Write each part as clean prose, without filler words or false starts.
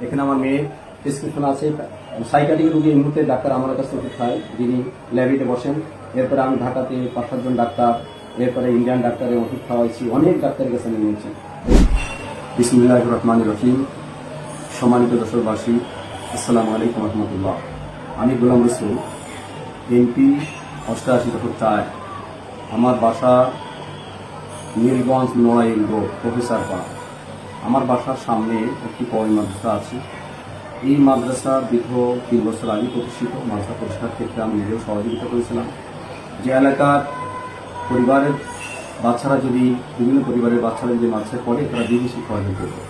এখানে আমার মেয়ের প্রেসক্রিপশন আছে। সাইকিয়াট্রিক রোগী এই মুহূর্তে ডাক্তার আমার কাছে ওষুধ খায়, যিনি ল্যাবিতে বসেন। এরপরে আমি ঢাকাতে 5-7 জন ডাক্তার, এরপরে ইন্ডিয়ান ডাক্তারের ওষুধ খাওয়াইছি, অনেক ডাক্তারের কাছে আমি নিয়েছি। বিসমিল্লাহির রহমানির রহিম। সম্মানিত দর্শকবাসী, আসসালামু আলাইকুম রহমতুল্লাহ। আমি গোলাম রসুল, এমপি 88-4। আমার বাসা নীলগঞ্জ নোয়াইল রোড, প্রফেসর পাড়া। আমার বাসার সামনে একটি কওমি মাদ্রাসা আছে। এই মাদ্রাসা দীর্ঘ 3 বছর আগে প্রতিষ্ঠিত। মাদ্রাসা প্রতিষ্ঠার ক্ষেত্রে আমি নিজেও সহযোগিতা করেছিলাম। যে এলাকার পরিবারের বাচ্চারা যদি বিভিন্ন পরিবারের বাচ্চারা যদি মাদ্রাসায় পড়ে, তারা দিনই শিক্ষা অর্জন করবে।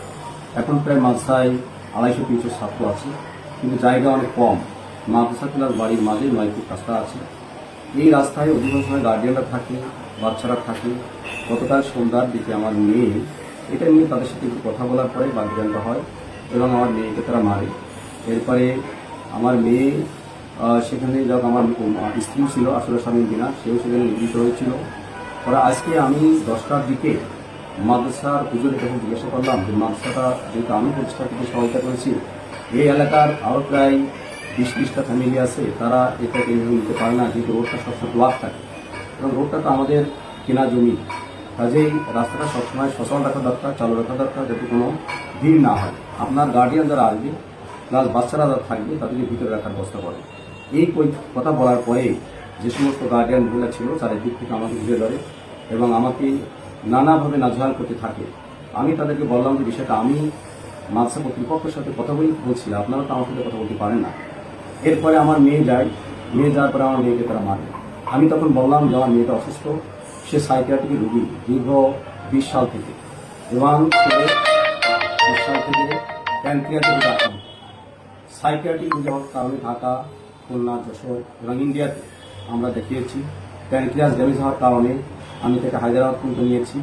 এখন প্রায় মাদ্রাসায় 250-300 ছাত্র আছে, কিন্তু জায়গা অনেক কম। মাদ্রাসা ক্লাস বাড়ির মাঝে 9 ফুট রাস্তা আছে। এই রাস্তায় অধিকাংশ সময় গার্ডিয়ানরা থাকে, বাচ্চারা থাকে। গতকাল সন্ধ্যার দিকে আমার মেয়ে এটা নিয়ে তাদের সাথে একটু কথা বলার পরে বাগদানটা হয় এবং আমার মেয়েকে তারা মারে। এরপরে আমার মেয়ে সেখানে যখন আমার স্ত্রী ছিল, আসলে স্বামী কিনা, সেও সেখানে নিবৃত্ত হয়েছিল। ওরা আজকে আমি 10টার দিকে মাদ্রাসার হুজুরে যখন জিজ্ঞাসা করলাম যে মাদ্রাসাটা যেহেতু আমি প্রতিষ্ঠা থেকে সহায়তা করেছি, এই এলাকার আরও প্রায় 20-30টা ফ্যামিলি আছে, তারা এটাকে নিতে পারে না, যেহেতু রোডটা সবসময় ব্লক থাকে এবং রোডটা তো আমাদের কেনা জমি। কাজেই রাস্তাটা সবসময় সচল রাখা দরকার, চালু রাখা দরকার, যাতে কোনো ভিড় না হয়। আপনার গার্ডিয়ান যারা আসবে প্লাস বাচ্চারা যারা থাকবে তাদেরকে ভিতরে রাখার ব্যবস্থা করে। এই কথা বলার পরে যে সমস্ত গার্ডিয়ানগুলো ছিল চারিদিক থেকে আমাকে ঘিরে ধরে এবং আমাকে নানাভাবে নাজেহাল করতে থাকে। আমি তাদেরকে বললাম যে বিষয়টা আমি মাদ্রাসা কর্তৃপক্ষের সাথে কথা বলছিলাম, আপনারা তো আমার সাথে কথা বলতে পারেন না। এরপরে আমার মেয়ে যাওয়ার পরে আমার মেয়েকে তারা মারে। আমি তখন বললাম যে আমার মেয়েটা অসুস্থ, সে সাইকিয়াট্রিক রোগী দীর্ঘ 20 সাল থেকে, এবং সে 20 সাল থেকে প্যানক্রিয়াসের আক্রান্ত। সাইকিয়াট্রিক রোগী হওয়ার কারণে ঢাকা, খুলনা, যশোর এবং ইন্ডিয়াতে আমরা দেখিয়েছি। প্যানক্রিয়াস ড্যামেজ হওয়ার কারণে আমি তাকে হায়দ্রাবাদ পর্যন্ত নিয়েছি।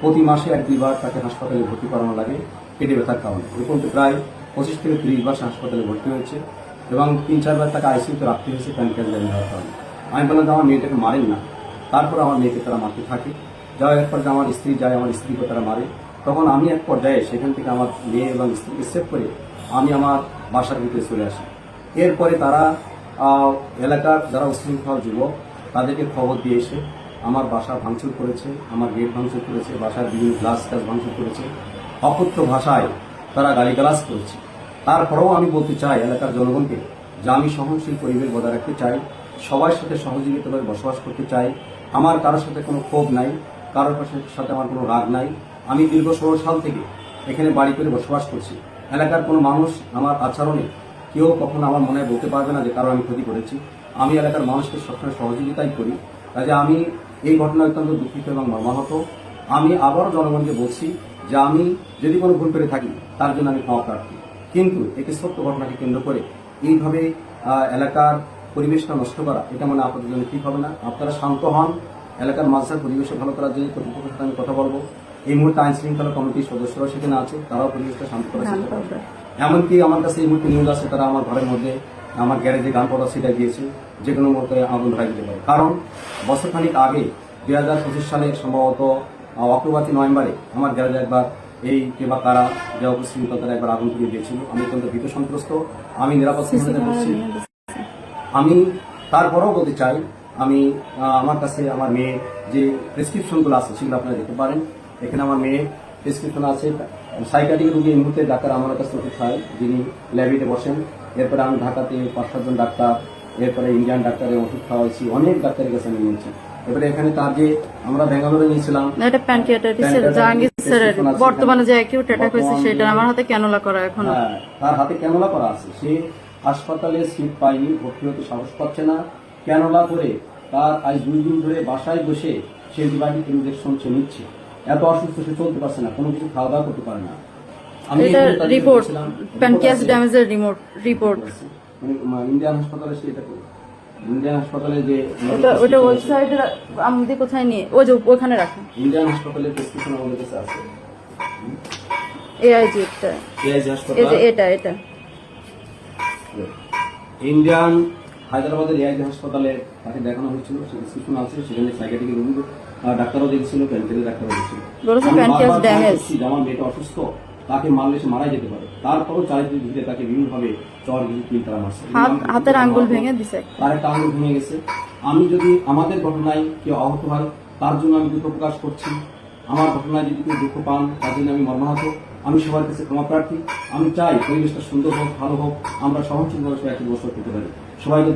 প্রতি মাসে 1-2 বার তাকে হাসপাতালে ভর্তি করানো লাগে পেটে ব্যথার কারণে। এ পর্যন্ত প্রায় 25-30 বার হাসপাতালে ভর্তি হয়েছে এবং 3-4 বার তাকে আইসিইউতে রাখতে হয়েছে প্যানক্রিয়াস ড্যামেজ হওয়ার কারণে। আমি বললাম যে আমার মেয়েটাকে মারেন না। তারপর আমার মেয়েকে তারা মারতে থাকে। যাওয়ার পর আমার স্ত্রী যায়, আমার স্ত্রীকে তারা মারে। তখন আমি এক পর্যায়ে সেখান থেকে আমার মেয়ে এবং স্ত্রীকে সেভ করে আমি আমার বাসার ভিতরে চলে আসি। এরপরে তারা এলাকার যারা উশৃঙ্খল যুবক তাদেরকে খবর দিয়ে এসে আমার বাসা ভাঙচুর করেছে, আমার গেট ভাঙচুর করেছে, বাসার বিভিন্ন গ্লাস ভাঙচুর করেছে, অকথ্য ভাষায় তারা গালিগালাজ করেছে। তারপরেও আমি বলতে চাই এলাকার জনগণকে যে আমি সহনশীল পরিবেশ বজায় রাখতে চাই, সবার সাথে সহযোগিতাভাবে বসবাস করতে চাই। আমার কারোর সাথে কোনো ক্ষোভ নাই, কারোর সাথে আমার কোনো রাগ নাই। আমি দীর্ঘ 16 সাল থেকে এখানে বাড়ি করে বসবাস করছি। এলাকার কোনো মানুষ আমার আচরণে কেউ কখনো আমার মনে বলতে পারবে না যে কারো আমি ক্ষতি করেছি। আমি এলাকার মানুষকে সবসময় সহযোগিতাই করি। কাজে আমি এই ঘটনা অত্যন্ত দুঃখিত এবং মর্মাহত। আমি আবারও জনগণকে বলছি যে আমি যদি কোনো ভুল করে থাকি তার জন্য আমি ক্ষমা প্রার্থী, কিন্তু একটি সত্য ঘটনাকে কেন্দ্র করে এইভাবে এলাকার পরিবেশটা নষ্ট করা, এটা মানে আপনাদের জন্য ঠিক হবে না। আপনারা শান্ত হন। এলাকার মাদ্রাসার পরিবেশে ভালো করার জন্য কর্তৃপক্ষের সাথে আমি কথা বলবো। এই মুহূর্তে আইন শৃঙ্খলা কমিটির সদস্যরা সেখানে আছে, তারাও পরিবেশটা শান্ত করার চেষ্টা করবে। এমনকি আমার কাছে এই মুহূর্তে নিউজ আছে, তারা আমার ঘরের মধ্যে আমার গ্যারেজে গান পড়া সেটা দিয়েছে, যে কোনো মুহূর্তে আগুন ধরাই দিতে পারে। কারণ বছরখানিক আগে 2025 সালের সম্ভবত অক্টোবর থেকে নভেম্বরে আমার গ্যারেজে একবার এই কিংবা কারা যে উপস্থিত তারা একবার আগুন ধরিয়ে দিয়েছিল। আমি অত্যন্ত ভীত সন্ত্রস্ত, আমি নিরাপত্তা করছি। আমি তারপরেও বলতে চাই, আমি আমার কাছে আমার মেয়ের যে প্রেসক্রিপশনগুলো আছে সেগুলো আপনারা দেখতে পারেন। এখানে আমার মেয়ের প্রেসক্রিপশন আছে। সাইকিয়াট্রিক রোগী এই মুহূর্তে ডাক্তার আমার কাছে ওষুধ খায়, যিনি ল্যাবিতে বসেন। এরপরে আমি ঢাকাতে 5-7 জন ডাক্তার, এরপরে ইন্ডিয়ান ডাক্তারের ওষুধ খাওয়াইছি, অনেক ডাক্তারের কাছে আমি নিয়েছি। এবারে এখানে তার যে আমরা ব্যাঙ্গালোরে নিয়েছিলাম, এটা প্যানক্রিয়াটাইটিসের জাহাঙ্গীর স্যারের বর্তমানে যে অ্যাকিউট অ্যাটাক হয়েছে সেটা আমার হাতে ক্যানুলা করা এখন। হ্যাঁ, তার হাতে ক্যানুলা করা আছে। সে হাসপাতালে সিট পায়নি, ভর্তি হতে সাহস পাচ্ছে না। ক্যানুলা করে তার আজ 2 দিন ধরে বাসায় বসে সে অ্যান্টিবায়োটিক ইনজেকশন সে নিচ্ছে। এত অসুস্থ, সে চলতে পারছে না, কোনো কিছু খাওয়া দাওয়া করতে পারে না। আমি এটা রিপোর্ট প্যানক্রিয়াস ড্যামেজের রিপোর্ট ইন্ডিয়ান হাসপাতালে সে এটা করে। ইন্ডিয়ান হাসপাতালে যে ওটা ওয়েবসাইটে আমাদের কোথায় নিয়ে ওই যে ওখানে রাখা ইন্ডিয়ান হাসপাতালে প্রেসক্রিপশন আমাদের কাছে আছে। এআইজি হাসপাতাল, এটা ইন্ডিয়ান হায়দ্রাবাদের এআইজি হাসপাতালে তাকে দেখানো হয়েছিল, সে প্রেসক্রিপশন আছে। সেখানে সাইকিয়াট্রিক রোগী ডাক্তারও দেখছিল, প্যানক্রিয়াস ডাক্তারও দেখছিল। আমার মেয়েটা অসুস্থ, তাকে মারলে সে মারাই যেতে পারে, তারপরও চারিদিকে ঘিরে তাকে বিভিন্নভাবে চর কিল তারা মারছে। হাতের আঙ্গুল ভেঙে দিছে। তার একটা আঙ্গুল ভেঙে গেছে। আমি যদি আমাদের ঘটনায় কেউ আহত হয় তার জন্য আমি দুঃখ প্রকাশ করছি। আমার ঘটনায় যদি কেউ দুঃখ পান তার জন্য আমি মর্মাহত। আমি সবার কাছে ক্ষমা প্রার্থী। আমি চাই পরিবেশটা সুন্দর হোক, ভালো হোক, আমরা সহনশীলভাবে একটি বছর করতে পারি। সবাই